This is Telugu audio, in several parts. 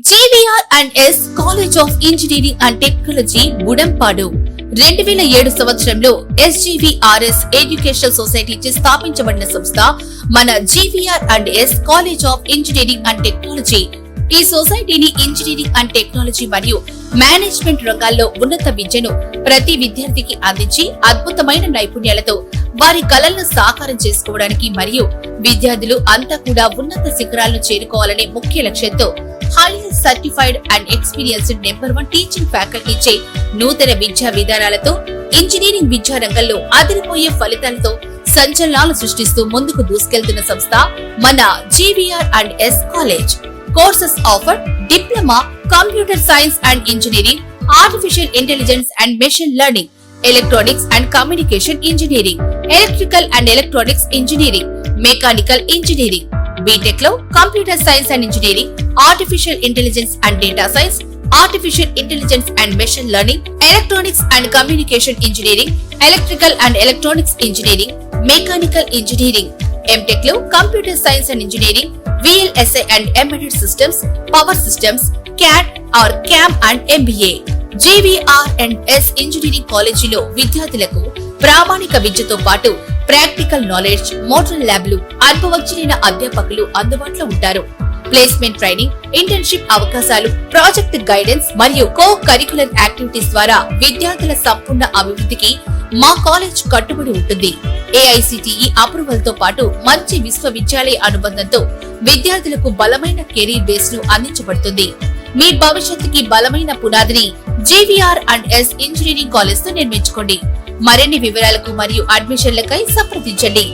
GVR&S college of engineering and technology Budampadu 2007 సంవత్సరంలో SGVRS ఎడ్యుకేషనల్ సొసైటీ స్థాపించబడిన సంస్థ మన GVR&S college of engineering and technology. ఈ సొసైటీని ఇంజనీరింగ్ అండ్ టెక్నాలజీ మరియు మేనేజ్మెంట్ రంగాల్లో ఉన్నత విద్యను ప్రతి విద్యార్థికి అందించి అద్భుతమైన నైపుణ్యాలతో వారి కలలను సాకారం చేసుకోవడానికి మరియు విద్యార్థులు అంతా కూడా ఉన్నత శిఖరాలను చేరుకోవాలనే ముఖ్య లక్ష్యంతో highly certified and experienced number 1 teaching ఫ్యాకల్టీచే నూతన విద్యా విధానాలతో ఇంజనీరింగ్ విద్యా రంగంలో అదిరిపోయే ఫలితాలతో సంచలనాలు సృష్టిస్తూ ముందుకు దూసుకెళ్తున్న సంస్థ మన GVR&S college. Courses offer diploma, computer science and engineering, artificial intelligence and machine learning, electronics and communication engineering, electrical and electronics engineering, mechanical engineering. B Tech లో computer science and engineering, artificial intelligence and data science, artificial intelligence and machine learning, electronics and communication engineering, electrical and electronics engineering, mechanical engineering. M Tech లో computer science and engineering, VLSI and embedded systems, power systems, CAD or CAM and MBA. GVR&S engineering కాలేజీలో విద్యార్థులకు ప్రామాణిక విద్యతో పాటు ప్రాక్టికల్ నాలెడ్జ్, మోడల్ ల్యాబ్లు, అనుభవజ్ఞులైన అధ్యాపకులు అందుబాటులో ఉంటారు. ప్లేస్మెంట్ ట్రైనింగ్, ఇంటర్న్షిప్ అవకాశాలు, ప్రాజెక్ట్ గైడెన్స్ మరియు కో కరికులర్ యాక్టివిటీస్ ద్వారా విద్యార్థుల సంపూర్ణ అభివృద్ధికి మా కాలేజ్ కట్టుబడి ఉంటుంది. AICTE అప్రూవల్ తో పాటు మంచి విశ్వవిద్యాలయ అనుబంధంతో విద్యార్థులకు బలమైన కెరీర్ బేస్ ను అందించబడుతుంది. మీ భవిష్యత్తుకి బలమైన పునాదిని GVR&S ఇంజనీరింగ్ కాలేజ్ తో నిర్మించుకోండి. మరిన్ని వివరాలకు మరియు అడ్మిషన్లకై సంప్రదించండి.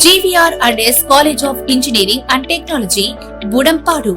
GVR&S college of engineering and technology, Budampadu.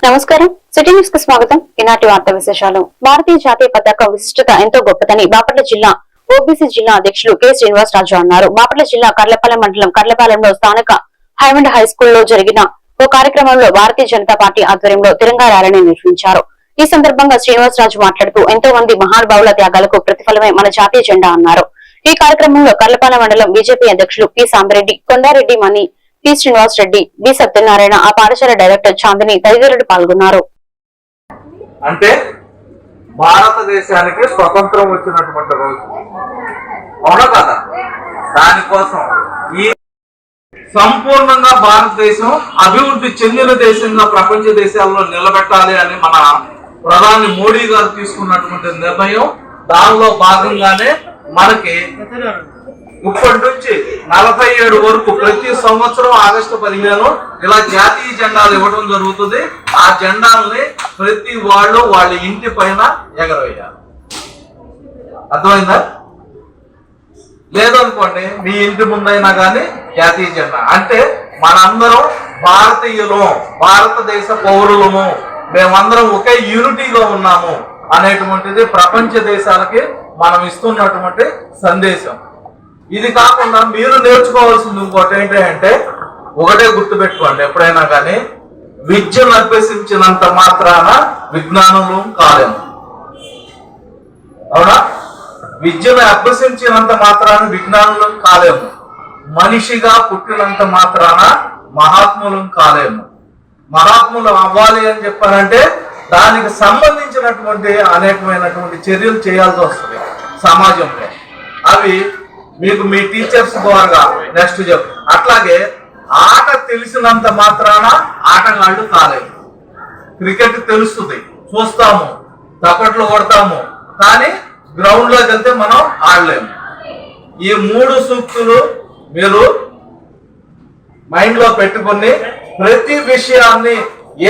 నమస్కారం, సిటీ న్యూస్ కు స్వాగతం. ఈనాటి వార్తా విశేషాలు. భారతీయ జాతీయ పతాక విశిష్టత ఎంతో గొప్పదని బాపట్ల జిల్లా OBC జిల్లా అధ్యక్షులు K. శ్రీనివాసరాజు అన్నారు. బాపట్ల జిల్లా కర్లపాలెం మండలం కర్లపాలెంలో స్థానిక హైమండ్ హై స్కూల్లో జరిగిన ఓ కార్యక్రమంలో భారతీయ జనతా పార్టీ ఆధ్వర్యంలో తిరంగా ర్యాలీని నిర్వహించారు. ఈ సందర్భంగా శ్రీనివాసరాజు మాట్లాడుతూ ఎంతో మంది మహానుభావుల త్యాగాలకు ప్రతిఫలమే మన జాతీయ జెండా అన్నారు. ఈ కార్యక్రమంలో కర్లపాలెం మండలం బీజేపీ అధ్యక్షులు P. సాంబరెడ్డి, కొండారెడ్డి మణి, P. శ్రీనివాస్ రెడ్డి, B. సత్యనారాయణ, ఆ పాఠశాల డైరెక్టర్ చాందిని తదితరులు పాల్గొన్నారు. అంటే భారతదేశానికి స్వతంత్రం వచ్చినటువంటి రోజు, అవునా కదా? దానికోసం ఈ సంపూర్ణంగా భారతదేశం అభివృద్ధి చెందిన దేశంగా ప్రపంచ దేశాల్లో నిలబెట్టాలి అని మన ప్రధాని మోడీ గారు తీసుకున్నటువంటి నిర్ణయం. దానిలో భాగంగానే మనకి ఇప్పటి నుంచి 47 వరకు ప్రతి సంవత్సరం ఆగస్టు 15 ఇలా జాతీయ జెండాలు ఇవ్వడం జరుగుతుంది. ఆ జెండాలని ప్రతి వాళ్ళు వాళ్ళ ఇంటి పైన ఎగరవేయాలి. అర్థమైందా? లేదనుకోండి, మీ ఇంటి ముందైనా కానీ జాతీయ జెండా అంటే మనందరం భారతీయులు, భారతదేశ పౌరులము, మేమందరం ఒకే యూనిటీగా ఉన్నాము అనేటువంటిది ప్రపంచ దేశాలకి మనం ఇస్తున్నటువంటి సందేశం. ఇది కాకుండా మీరు నేర్చుకోవాల్సింది ఇంకోటి ఏంటంటే, ఒకటే గుర్తుపెట్టుకోండి, ఎప్పుడైనా కానీ విద్యను అభ్యసించినంత మాత్రాన విజ్ఞానులు కాలేము. అవునా? విద్యను అభ్యసించినంత మాత్రాన విజ్ఞానులు కాలేము. మనిషిగా పుట్టినంత మాత్రాన మహాత్ములు కాలేము. మహాత్ములు అవ్వాలి అని చెప్పారంటే దానికి సంబంధించినటువంటి అనేకమైనటువంటి చర్యలు చేయాల్సి వస్తుంది సమాజంలో. అవి మీకు మీ టీచర్స్ ద్వారా నెక్స్ట్ చెప్పు. అట్లాగే ఆట తెలిసినంత మాత్రాన ఆటగాళ్ళు కాలేదు. క్రికెట్ తెలుస్తుంది, చూస్తాము, తప్పట్లు కొడతాము, కానీ గ్రౌండ్ లోకి వెళ్తే మనం ఆడలేము. ఈ 3 సూక్తులు మీరు మైండ్ లో పెట్టుకుని ప్రతి విషయాన్ని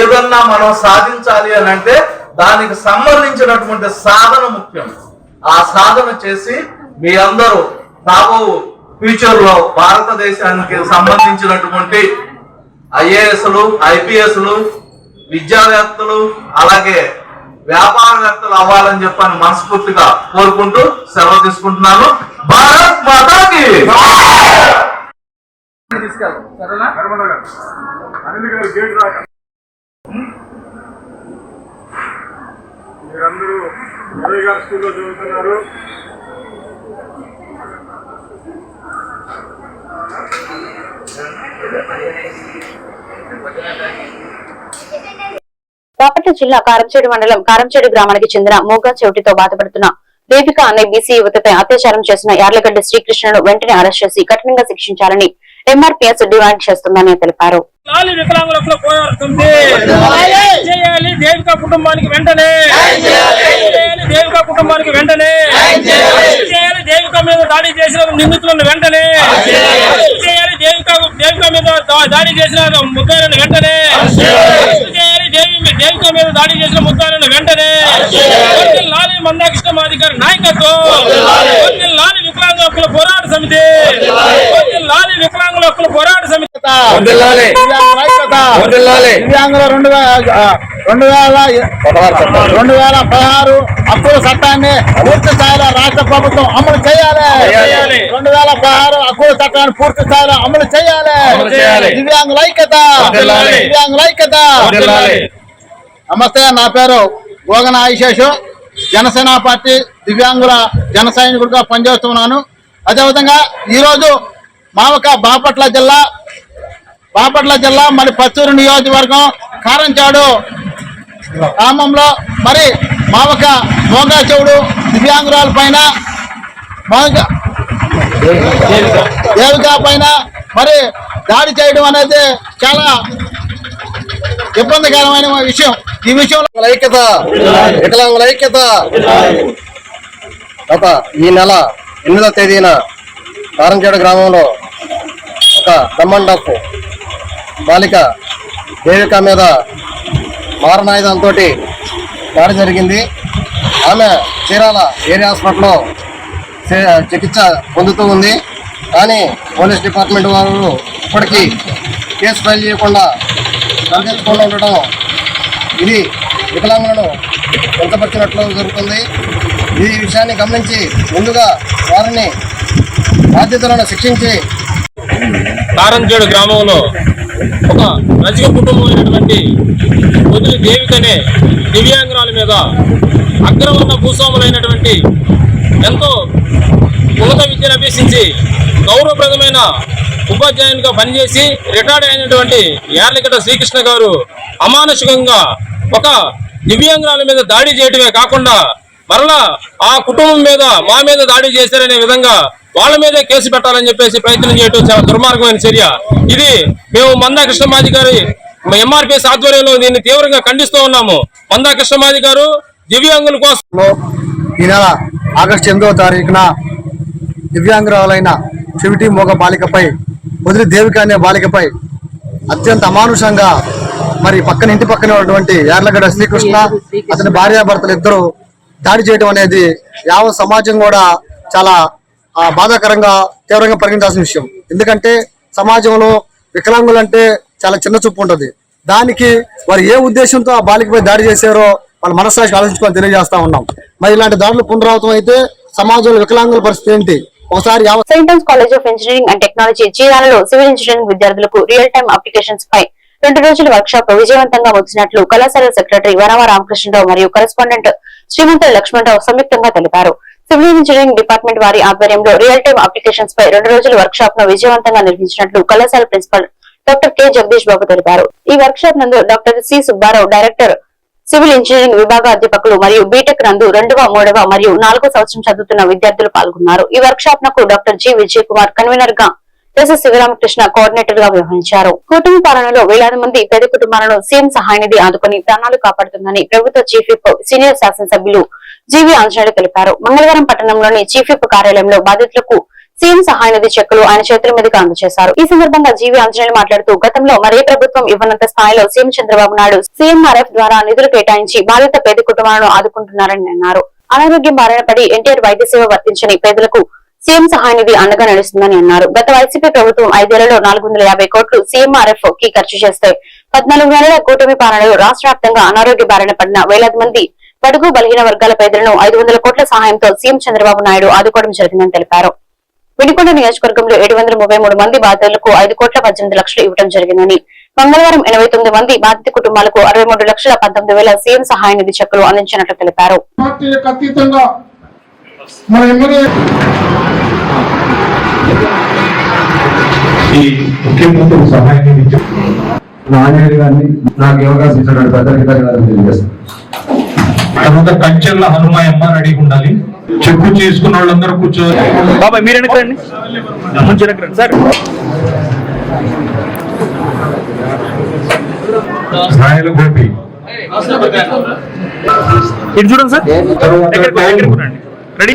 ఏదన్నా మనం సాధించాలి అని అంటే దానికి సంబంధించినటువంటి సాధన ముఖ్యం. ఆ సాధన చేసి మీ అందరూ రాబో ఫ్యూచర్ లో భారతదేశానికి సంబంధించినటువంటి IASలు, IPSలు, విద్యావేత్తలు, అలాగే వ్యాపారవేత్తలు అవ్వాలని చెప్పని మనస్ఫూర్తిగా కోరుకుంటూ సెలవు తీసుకుంటున్నాను. భారత్ మాతాకి. మీరందరూ 20 గారి స్కూల్లో చదువుతున్నారు. బాపట్ల జిల్లా కారంచేడు మండలం కారంచేడు గ్రామానికి చెందిన మూగా చెవిటితో బాధపడుతున్న దేవిక అనే బీసీ యువతపై అత్యాచారం చేసిన యార్లగడ్డ శ్రీకృష్ణను వెంటనే అరెస్ట్ చేసి కఠినంగా శిక్షించాలని ఎంఆర్పీఎస్ డిమాండ్ చేస్తుందని తెలిపారు. వికలాంగులకు పోరాడుతుంది చేయాలి దేవిక కుటుంబానికి వెంటనే దేవిక కుటుంబానికి వెంటనే చేయాలి దేవిక మీద దాడి చేసిన నిందితులను వెంటనే చేయాలి దేవిక మీద దాడి చేసిన ముద్దాయిలను వెంటనే చేయాలి దేవిక మీద దాడి చేసిన ముద్దాయిలను వెంటనే లాలి మందాకృష్ణ మాదిగారి నాయకత్వం లాలి వికలాంగుల హక్కుల పోరాట సమితి లాలి వికలాంగుల హక్కుల పోరాట సమితి దివ్యాంగుల 2016 హక్కుల చట్టాన్ని పూర్తి స్థాయిలో రాష్ట్ర ప్రభుత్వం అమలు చేయాలి. 2016 హక్కుల చట్టాన్ని పూర్తి స్థాయిలో అమలు చేయాలి. దివ్యాంగుల ఐక్యత. నమస్తే, నా పేరు గోగన ఆయిషేషు. జనసేన పార్టీ దివ్యాంగుల జన సైనికుడిగా పనిచేస్తున్నాను. అదేవిధంగా ఈరోజు బాపట్ల జిల్లా మరి పచ్చూరు నియోజకవర్గం కారంచాడు గ్రామంలో మరి మావక మోగా చెవుడు దివ్యాంగురాల పైన దేవిక పైన మరి దాడి చేయడం అనేది చాలా ఇబ్బందికరమైన విషయం. ఈ విషయంలో వికలాంగుల ఐక్యత ఈ నెల 8వ తేదీన కారంచేడు గ్రామంలో ఒక దమ్మండప్ బాలిక దేవిక మీద మారణాయుధంతో దాడి జరిగింది. ఆమె చీరాల ఏరియా హాస్పిటల్లో చికిత్స పొందుతూ ఉంది. కానీ పోలీస్ డిపార్ట్మెంట్ వారు ఇప్పటికీ కేసు ఫైల్ చేయకుండా తరలించకుండా ఉండడం ఇది వికలాంగులను వెంటపరిచినట్లు జరుగుతుంది. ఈ విషయాన్ని గమనించి ముందుగా వారిని బాధ్యతలను శిక్షించి కారంచేడు గ్రామంలో ఒక రజక కుటుంబం అయినటువంటి వదిలి దేవికనే దివ్యాంగురాల మీద అగ్రవర్ణ భూస్వాములైనటువంటి ఎంతో ఉన్నత విద్యను అభ్యసించి గౌరవప్రదమైన ఉపాధ్యాయునిగా పనిచేసి రిటైర్డ్ అయినటువంటి యార్లగడ్డ శ్రీకృష్ణ గారు అమానుషికంగా ఒక దివ్యాంగురాల మీద దాడి చేయడమే కాకుండా మరలా ఆ కుటుంబం మీద మా మీద దాడి చేశారనే విధంగా వాళ్ళ మీదే కేసు పెట్టాలని చెప్పేసి ప్రయత్నం చేయడం చాలా దుర్మార్గమైన చర్య. ఇది మేము మందా కృష్ణమాది గారి ఎంఆర్పీఎస్ ఆధ్వర్యంలో దీన్ని తీవ్రంగా ఖండిస్తూ ఉన్నాము. మందా కృష్ణమాది గారు దివ్యాంగుల కోసం ఈ నెల ఆగస్టు 8వ తారీఖున దివ్యాంగురాలైన చెవిటి మోగ బాలికపై వదిలి దేవిక అనే బాలికపై అత్యంత అమానుషంగా మరి ఇంటి పక్కన ఉన్నటువంటి యార్లగడ్డ శ్రీకృష్ణ అతని భార్యాభర్తలు ఇద్దరు దాడి చేయడం అనేది యావత్ సమాజం కూడా చాలా బాధాకరంగా తీవ్రంగా పరిగణించాల్సిన విషయం. ఎందుకంటే సమాజంలో వికలాంగులంటే చాలా చిన్న చూపు ఉంటుంది. దానికి వారు ఏ ఉద్దేశంతో ఆ బాలికపై దాడి చేశారో వాళ్ళ మనస్సాక్షి ఆలోచించుకొని తెలియజేస్తా ఉన్నాం. మరి ఇలాంటి దాడులు పునరావృతం అయితే సమాజంలో వికలాంగుల పరిస్థితి ఏంటి? ఒకసారి saint Thomas college of engineering and technology చీరాలలో సివిల్ ఇంజనీరింగ్ విద్యార్థులకు రియల్ టైమ్ అప్లికేషన్స్ పై 2 రోజుల వర్క్ షాప్ విజయవంతంగా ముగిసినట్లు కళాశాల సెక్రటరీ వనమ రామకృష్ణరావు మరియు కరెస్పాండెంట్ శ్రీమంతుల లక్ష్మణరావు సంయుక్తంగా తెలిపారు. సివిల్ ఇంజనీరింగ్ డిపార్ట్మెంట్ వారి ఆధ్వర్యంలో రియల్ టైమ్ అప్లికేషన్స్ పై 2 రోజుల వర్క్ షాప్ ను విజయవంతంగా నిర్వహించినట్లు కళాశాల principal doctor K Jagadish Babu తెలిపారు. ఈ వర్క్ షాప్ నందు doctor C Subbarao director civil engineering విభాగ అధ్యాపకులు మరియు బీటెక్ నందు 2వ, 3వ మరియు 4వ సంవత్సరం చదువుతున్న విద్యార్థులు పాల్గొన్నారు. ఈ వర్క్ షాప్ నకు doctor G Vijay Kumar convener గా, ఎస్ఎస్ శివరామకృష్ణ కోఆర్డినేటర్ గా వ్యవహరించారు. కుటుంబ పాలనలో వేలాది మంది పేద కుటుంబాలను సీఎం సహాయనిధి ఆదుకుని ప్రాణాలు కాపాడుతుందని ప్రభుత్వ చీఫ్ విప్ సీనియర్ శాసనసభ్యులు జీవి ఆంజనేయులు తెలిపారు. మంగళవారం పట్టణంలోని చీఫ్ విప్ కార్యాలయంలో బాధితులకు సీఎం సహాయనిధి చెక్కులు ఆయన చేతుల మీదుగా అందజేశారు. ఈ సందర్భంగా జీవి ఆంజనేయులు మాట్లాడుతూ గతంలో మరే ప్రభుత్వం ఇవ్వనంత స్థాయిలో సీఎం చంద్రబాబు నాయుడు సీఎంఆర్ఎఫ్ ద్వారా నిధులు కేటాయించి బాధిత పేద కుటుంబాలను ఆదుకుంటున్నారని అన్నారు. అనారోగ్యం బారిన పడి ఎన్టీఆర్ వైద్య సేవ వర్తించని పేదలకు సీఎం సహాయనిధి అండగా నడుస్తుందని అన్నారు. గత వైసీపీ ప్రభుత్వం 5 ఏళ్లలో 450 కోట్లు సీఎంఆర్ఎఫ్ కి ఖర్చు చేస్తే 14 నెలల కూటమి పాలనలో రాష్ట్ర వ్యాప్తంగా అనారోగ్య బారిన పడిన వేలాది మంది బడుగు బలహీన వర్గాల పేదలను 500 కోట్ల సహాయంతో సీఎం చంద్రబాబు నాయుడు ఆదుకోవడం జరిగిందని తెలిపారు. వినుకొండ నియోజకవర్గంలో 733 మంది బాధితులకు 5 కోట్ల 18 లక్షలు ఇవ్వడం జరిగిందని, మంగళవారం 89 మంది బాధిత కుటుంబాలకు 63,19,000 సీఎం సహాయ నిధి చెక్కులు అందించినట్లు తెలిపారు. పార్టీలకు అతీతంగా మన ఎమ్మెల్యే ఈ ముఖ్యమంత్రి సహాయ నిధి నారాయణ గారిని నాకు అవకాశం ఇచ్చిన పెద్దలకి ధన్యవాదాలు తెలియజేస్తాను. తర్వాత కంచెల్ల హనుమాయమ్మ రెడీగా ఉండాలి. చెప్పు చేసుకున్న వాళ్ళందరూ కూర్చోవాలి. బాబాయ్ మీరు వెనకరండి, కొంచెం వెనకరండి సార్. రాయల గోపి ఇటు చూడండి సార్, రెడీ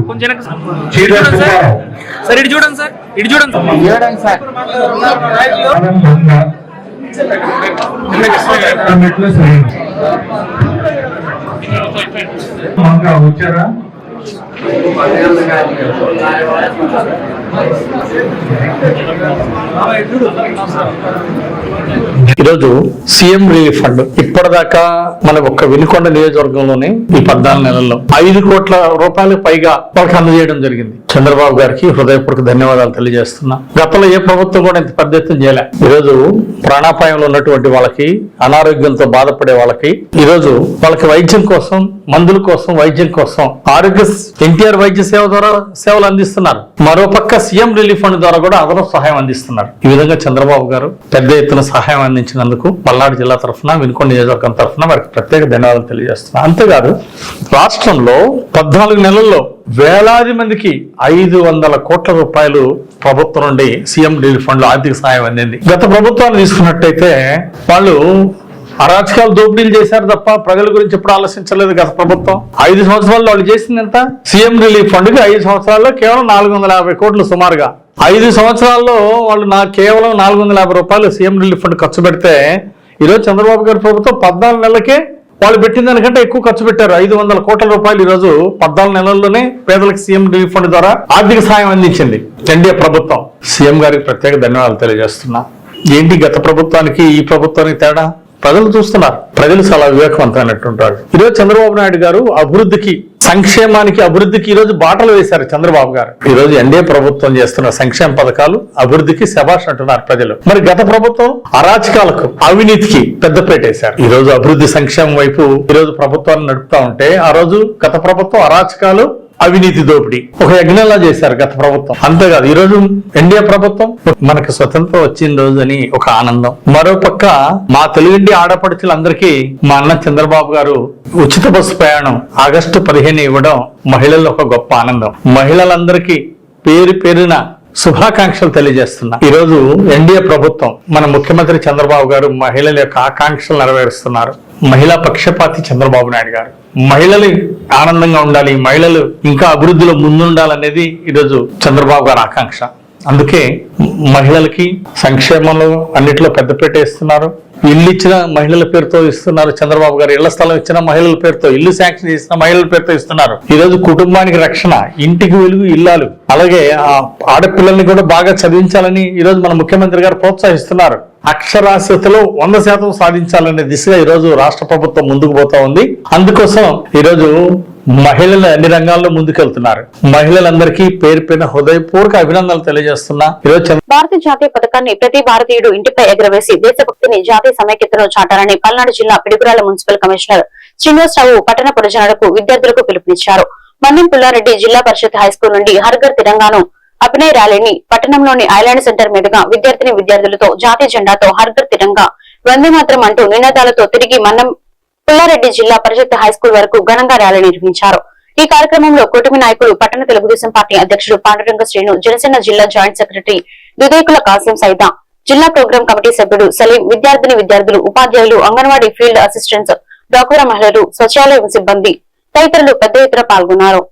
కొంచెం సార్, ఇటు చూడండి సార్, ఇటు చూడండి సార్. వచ్చారా? ఈరోజు సీఎం రిలీఫ్ ఫండ్ ఇప్పటిదాకా మన ఒక్క వినుకొండ నియోజకవర్గంలోనే ఈ 14 నెలల్లో 5 కోట్ల రూపాయలకు పైగా వాళ్ళకి అందజేయడం జరిగింది. చంద్రబాబు గారికి హృదయపూర్వక ధన్యవాదాలు తెలియజేస్తున్నా. గతంలో ఏ ప్రభుత్వం కూడా ఇంత పెద్ద ఎత్తున చేయలే. ఈరోజు ప్రాణాపాయంలో ఉన్నటువంటి వాళ్ళకి, అనారోగ్యంతో బాధపడే వాళ్ళకి ఈరోజు వాళ్ళకి వైద్యం కోసం, మందుల కోసం, వైద్యం కోసం ఆరోగ్య ఎన్టీఆర్ వైద్య సేవ ద్వారా సేవలు అందిస్తున్నారు. మరోపక్క సీఎం రిలీఫ్ ఫండ్ ద్వారా కూడా అదనపు సహాయం అందిస్తున్నారు. ఈ విధంగా చంద్రబాబు గారు పెద్ద ఎత్తున సహాయం అందించినందుకు పల్నాడు జిల్లా తరఫున, వినుకొండ నియోజకవర్గం తరఫున వారికి ప్రత్యేక ధన్యవాదాలు తెలియజేస్తున్నారు. అంతేకాదు రాష్ట్రంలో 14 నెలల్లో వేలాది మందికి 500 కోట్ల రూపాయలు ప్రభుత్వం నుండి సీఎం రిలీఫ్ ఫండ్ లో ఆర్థిక సహాయం అందింది. గత ప్రభుత్వాన్ని తీసుకున్నట్టయితే వాళ్ళు అరాచకాలు, దోపిడీలు చేశారు తప్ప ప్రజల గురించి ఎప్పుడు ఆలోచించలేదు. గత ప్రభుత్వం 5 సంవత్సరాల్లో వాళ్ళు చేసింది ఎంత? సీఎం రిలీఫ్ ఫండ్ కి 5 సంవత్సరాల్లో కేవలం 450 కోట్లు సుమారుగా. 5 సంవత్సరాల్లో వాళ్ళు కేవలం 450 రూపాయలు సీఎం రిలీఫ్ ఫండ్ ఖర్చు పెడితే, ఈరోజు చంద్రబాబు గారి ప్రభుత్వం 14 నెలలకే వాళ్ళు పెట్టిన దానికంటే ఎక్కువ ఖర్చు పెట్టారు. 500 కోట్ల రూపాయలు ఈరోజు 14 నెలల్లోనే పేదలకు సీఎం రిలీఫ్ ఫండ్ ద్వారా ఆర్థిక సహాయం అందించింది ఎన్డీఏ ప్రభుత్వం. సీఎం గారికి ప్రత్యేక ధన్యవాదాలు తెలియజేస్తున్నా. ఏంటి గత ప్రభుత్వానికి ఈ ప్రభుత్వానికి తేడా? ప్రజలు చూస్తున్నారు. ప్రజలు చాలా వివేకవంతమైనట్టుంటారు. ఈరోజు చంద్రబాబు నాయుడు గారు అభివృద్ధికి, సంక్షేమానికి, అభివృద్ధికి ఈరోజు బాటలు వేశారు చంద్రబాబు గారు. ఈరోజు ఎన్డీఏ ప్రభుత్వం చేస్తున్న సంక్షేమ పథకాలు, అభివృద్ధికి శభాష్ అంటున్నారు ప్రజలు. మరి గత ప్రభుత్వం అరాచకాలకు, అవినీతికి పెద్దపేట వేశారు. ఈ రోజు అభివృద్ధి, సంక్షేమం వైపు ఈరోజు ప్రభుత్వాన్ని నడుపుతా ఉంటే, ఆ రోజు గత ప్రభుత్వం అరాచకాలు, అవినీతి, దోపిడీ ఒక యజ్ఞంలా చేశారు గత ప్రభుత్వం. అంతేకాదు ఈరోజు ఎన్డీఏ ప్రభుత్వం మనకు స్వతంత్రం వచ్చిన రోజు అని ఒక ఆనందం. మరోపక్క మా తెలుగుండి ఆడపడుచులందరికీ మా అన్న చంద్రబాబు గారు ఉచిత బస్సు ప్రయాణం ఆగస్టు 15 ఇవ్వడం మహిళల్లో ఒక గొప్ప ఆనందం. మహిళలందరికీ పేరు పేరున శుభాకాంక్షలు తెలియజేస్తున్నా. ఈ రోజు ఎన్డీఏ ప్రభుత్వం, మన ముఖ్యమంత్రి చంద్రబాబు గారు మహిళల యొక్క ఆకాంక్షలు నెరవేరుస్తున్నారు. మహిళా పక్షపాతి చంద్రబాబు నాయుడు గారు. మహిళలు ఆనందంగా ఉండాలి, మహిళలు ఇంకా అభివృద్ధిలో ముందుండాలనేది ఈరోజు చంద్రబాబు గారి ఆకాంక్ష. అందుకే మహిళలకి సంక్షేమంలో అన్నిట్లో పెద్దపీట ఇస్తున్నారు. ఇల్లు ఇచ్చిన మహిళల పేరుతో ఇస్తున్నారు చంద్రబాబు గారు. ఇళ్ల స్థలం ఇచ్చిన మహిళల పేరుతో, ఇల్లు శాంక్షన్ చేసిన మహిళల పేరుతో ఇస్తున్నారు. ఈ రోజు కుటుంబానికి రక్షణ, ఇంటికి వెలుగు ఇల్లాలు, అలాగే ఆడపిల్లల్ని కూడా బాగా చదివించాలని ఈ రోజు మన ముఖ్యమంత్రి గారు ప్రోత్సహిస్తున్నారు. అక్షరాస్యతలో 100% సాధించాలనే దిశగా ఈ రోజు రాష్ట్ర ప్రభుత్వం ముందుకు పోతా ఉంది. అందుకోసం ఈరోజు మహిళలు అన్ని రంగాల్లో ముందుకెళ్తున్నారు. మహిళలందరికీ పేరు పేరున హృదయపూర్వక అభినందనలు తెలియజేస్తున్నా. ఈరోజు భారతీయ జాతీయ పథకాన్ని ప్రతి భారతీయుడు ఇంటిపై ఎగరవేసి దేశభక్తిని, జాతీయ సమైక్యతను చాటాలని పల్నాడు జిల్లా పిడుగురాల మున్సిపల్ కమిషనర్ శ్రీనివాసరావు పట్టణ ప్రజలకు, విద్యార్థులకు పిలుపునిచ్చారు. మన్యం పుల్లారెడ్డి జిల్లా పరిషత్ హైస్కూల్ నుండి హర్ఘర్ తిరంగాను అభినయ ర్యాలీని పట్టణంలోని ఐలాండ్ సెంటర్ మీదుగా విద్యార్థులతో జాతీయ జెండాతో హర్ఘర్ తిరంగా, వందే మాత్రం అంటూ నినాదాలతో తిరిగి మన్నం పుల్లారెడ్డి జిల్లా పరిషత్ హైస్కూల్ వరకు ఘనంగా ర్యాలీ నిర్వహించారు. ఈ కార్యక్రమంలో కూటమి నాయకులు, పట్టణ తెలుగుదేశం పార్టీ అధ్యక్షుడు పాండురంగ శ్రీను, జనసేన జిల్లా జాయింట్ సెక్రటరీ దుదేకుల కాసిం సైదా, జిల్లా ప్రోగ్రాం కమిటీ సభ్యుడు సలీం, విద్యార్థులు, ఉపాధ్యాయులు, అంగన్వాడీ ఫీల్డ్ అసిస్టెంట్స్, డాక్రా మహిళలు, సచివాలయం సిబ్బంది తదితరులు పెద్ద ఎత్తున పాల్గొన్నారు.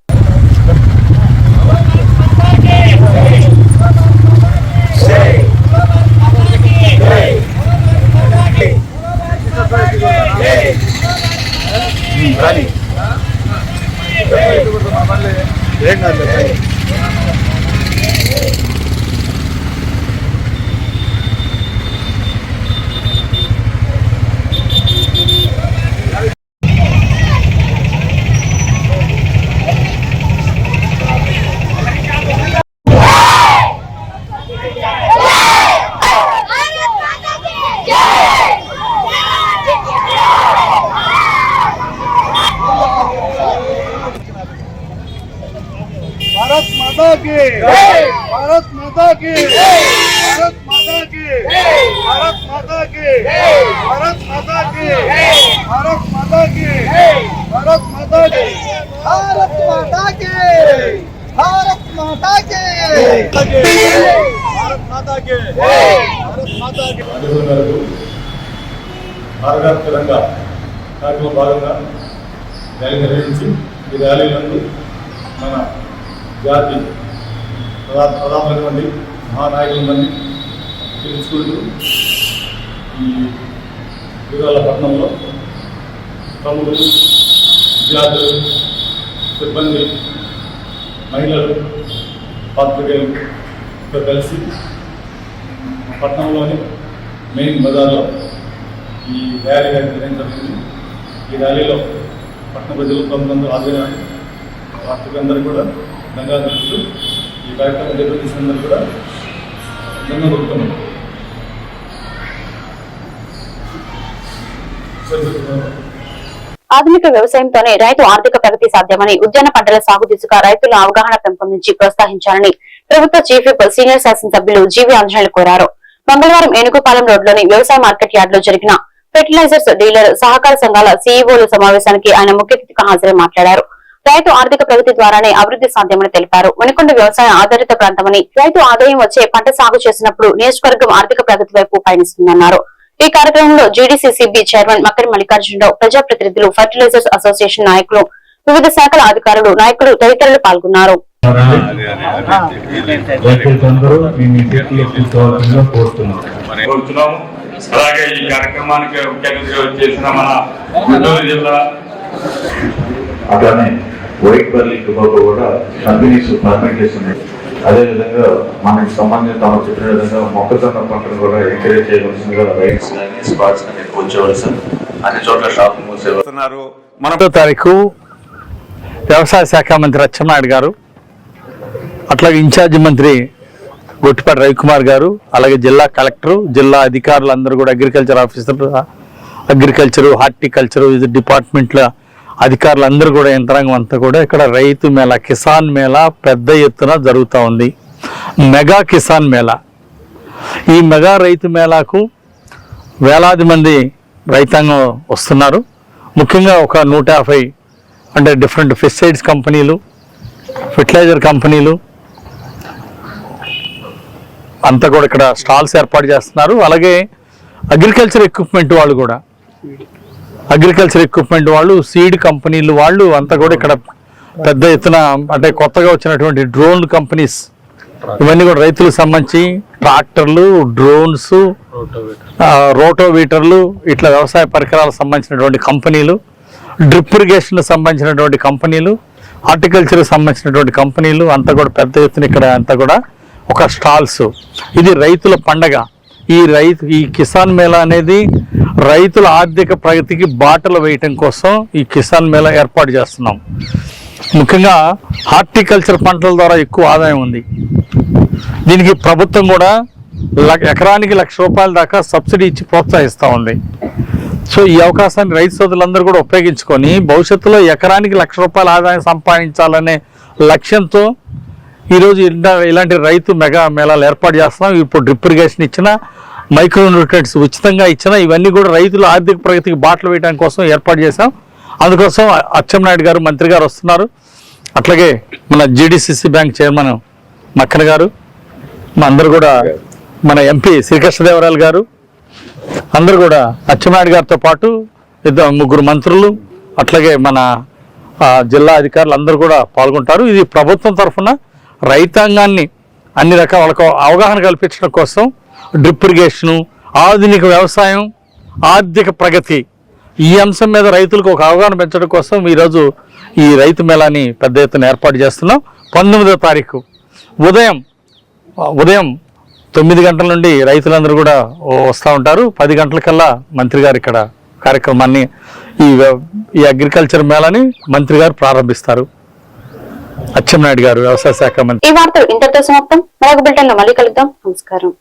भारत माता की भारत माता की भारत माता की भारत माता की भारत माता की भारत माता की भारत माता की भारत माता की भारत माता की भारत माता की भारत माता की భారత తెలంగాణ కార్యక్రమంలో భాగంగా ర్యాలీ నిర్వహించి ఈ ర్యాలీ నందు మన జాతి ప్రధానమైనటువంటి మహానాయకుల మంది తెలుసుకుంటూ ఈ విరాల పట్టణంలో ప్రముఖులు విద్యార్థులు సిబ్బంది మహిళలు పాత్రికేయులతో కలిసి పట్టణంలోని మెయిన్ బజార్లో ఈ ర్యాలీ నిర్వహించబడింది. ఈ ర్యాలీలో పట్టణ ప్రజలు ప్రముఖంగా హాజరైన పాత్రికులందరూ కూడా ధన్యవాదాలు తెలుపుతూ ఈ కార్యక్రమం నిర్వహించినందరూ కూడా ధన్యవాదాలు. ఆధునిక వ్యవసాయంతోనే రైతు ఆర్థిక ప్రగతి సాధ్యమని ఉద్యాన పంటల సాగు దిశగా రైతుల అవగాహన పెంపొందించి ప్రోత్సహించాలని ప్రభుత్వ చీఫ్ విప్ సీనియర్ శాసనసభ్యులు జీవి ఆంజనేయులు కోరారు. మంగళవారం ఏనుగుపాలెం రోడ్లోని వ్యవసాయ మార్కెట్ యార్డ్ లో జరిగిన ఫెర్టిలైజర్స్ డీలర్ సహకార సంఘాల సీఈఓల సమావేశానికి ఆయన ముఖ్య అతిథిగా హాజరై మాట్లాడారు. రైతు ఆర్థిక ప్రగతి ద్వారానే అభివృద్ధి సాధ్యమని తెలిపారు. వినుకొండ వ్యవసాయ ఆధారిత ప్రాంతమని రైతు ఆదాయం వచ్చే పంట సాగు చేసినప్పుడు నియోజకవర్గం ఆర్థిక ప్రగతి వైపు పయనిస్తుందన్నారు. ఈ కార్యక్రమంలో జీడీసీసీబీ చైర్మన్ మక్కరి మల్లికార్జునరావు, ప్రజాప్రతినిధులు, ఫర్టిలైజర్స్ అసోసియేషన్ నాయకులు, వివిధ శాఖల అధికారులు, నాయకులు తదితరులు పాల్గొన్నారు. అలాగే ఈ కార్యక్రమానికి ముఖ్య అతిథిగా వచ్చేసిన మన గుంటూరు జిల్లా అట్లానే వైట్పల్లి టుబాకో కూడా కంపెనీస్ పర్మిట్ చేస్తున్నాయి. అదేవిధంగా మనకి సంబంధించిన తమ చెప్పిన విధంగా మొక్కజొన్న పంటను కూడా ఎంకరేజ్ చేయవలసిందిగా రైట్స్ కానీ స్పాట్స్ కానీ ఎక్కువ వచ్చేవలసిన అన్ని చోట్ల షాపింగ్ మూసేస్తున్నారు. 1వ తారీఖు వ్యవసాయ శాఖ మంత్రి అచ్చెన్నాయుడు గారు, అట్లాగే ఇన్ఛార్జి మంత్రి గొట్టిపాటి రవికుమార్ గారు, అలాగే జిల్లా కలెక్టర్, జిల్లా అధికారులు అందరూ కూడా అగ్రికల్చర్ ఆఫీసర్, అగ్రికల్చరు, హార్టికల్చరు డిపార్ట్మెంట్ల అధికారులు అందరూ కూడా యంత్రాంగం అంతా కూడా ఇక్కడ రైతు మేళా, కిసాన్ మేళా పెద్ద ఎత్తున జరుగుతూ ఉంది. మెగా కిసాన్ మేళా, ఈ మెగా రైతు మేళాకు వేలాది మంది రైతాంగం వస్తున్నారు. ముఖ్యంగా ఒక 150 అంటే డిఫరెంట్ పెస్టిసైడ్స్ కంపెనీలు, ఫెర్టిలైజర్ కంపెనీలు అంతా కూడా ఇక్కడ స్టాల్స్ ఏర్పాటు చేస్తున్నారు. అలాగే అగ్రికల్చర్ ఎక్విప్మెంట్ వాళ్ళు కూడా, అగ్రికల్చర్ ఎక్విప్మెంట్ వాళ్ళు, సీడ్ కంపెనీలు వాళ్ళు అంతా కూడా ఇక్కడ పెద్ద ఎత్తున, అంటే కొత్తగా వచ్చినటువంటి డ్రోన్ కంపెనీస్ ఇవన్నీ కూడా రైతులకు సంబంధించి ట్రాక్టర్లు, డ్రోన్స్, రోటోవీటర్లు, ఇట్లా వ్యవసాయ పరికరాలకు సంబంధించినటువంటి కంపెనీలు, డ్రిప్ ఇరిగేషన్ సంబంధించినటువంటి కంపెనీలు, హార్టికల్చర్ సంబంధించినటువంటి కంపెనీలు అంతా కూడా పెద్ద ఎత్తున ఇక్కడ అంతా కూడా ఒక స్టాల్స్. ఇది రైతుల పండగ. ఈ కిసాన్ మేళా అనేది రైతుల ఆర్థిక ప్రగతికి బాటలు వేయటం కోసం ఈ కిసాన్ మేళా ఏర్పాటు చేస్తున్నాం. ముఖ్యంగా హార్టికల్చర్ పంటల ద్వారా ఎక్కువ ఆదాయం ఉంది. దీనికి ప్రభుత్వం కూడా ఎకరానికి ₹1,00,000 దాకా సబ్సిడీ ఇచ్చి ప్రోత్సహిస్తూ ఉంది. సో ఈ అవకాశాన్ని రైతు సోదరులందరూ కూడా ఉపయోగించుకొని భవిష్యత్తులో ఎకరానికి ₹1,00,000 ఆదాయం సంపాదించాలనే లక్ష్యంతో ఈరోజు ఇలాంటి రైతు మెగా మేళాలు ఏర్పాటు చేస్తున్నాం. ఇప్పుడు డ్రిప్ ఇరిగేషన్ ఇచ్చిన, మైక్రో న్యూట్రియంట్స్ ఉచితంగా ఇచ్చిన, ఇవన్నీ కూడా రైతుల ఆర్థిక ప్రగతికి బాటలు వేయడానికి కోసం ఏర్పాటు చేశాం. అందుకోసం అచ్చెన్నాయుడు గారు, మంత్రి గారు వస్తున్నారు. అట్లాగే మన జీడీసీసీ బ్యాంక్ చైర్మన్ మక్కన గారు, అందరూ కూడా మన ఎంపీ శ్రీకృష్ణదేవరాయలు గారు, అందరూ కూడా అచ్చెన్నాయుడు గారితో పాటు 3 మంత్రులు, అట్లాగే మన జిల్లా అధికారులు అందరూ కూడా పాల్గొంటారు. ఇది ప్రభుత్వం తరఫున రైతాంగాన్ని అన్ని రకాల వాళ్ళకు అవగాహన కల్పించడం కోసం డ్రిప్ ఇరిగేషను, ఆధునిక వ్యవసాయం, ఆర్థిక ప్రగతి, ఈ అంశం మీద రైతులకు ఒక అవగాహన పెంచడం కోసం ఈరోజు ఈ రైతు మేళాని పెద్ద ఎత్తున ఏర్పాటు చేస్తున్నాం. 19వ తారీఖు ఉదయం 9 గంటల నుండి రైతులందరూ కూడా వస్తూ ఉంటారు. 10 గంటలకల్లా మంత్రి గారు ఇక్కడ కార్యక్రమాన్ని, ఈ అగ్రికల్చర్ మేళాని మంత్రి గారు ప్రారంభిస్తారు. అచ్చెన్నాయుడు గారు, వ్యవసాయ శాఖ మంత్రి. ఈ వార్తలు ఇంతటితో సమాప్తం. మరొక బులెటిన్ లో మళ్ళీ కలుద్దాం. నమస్కారం.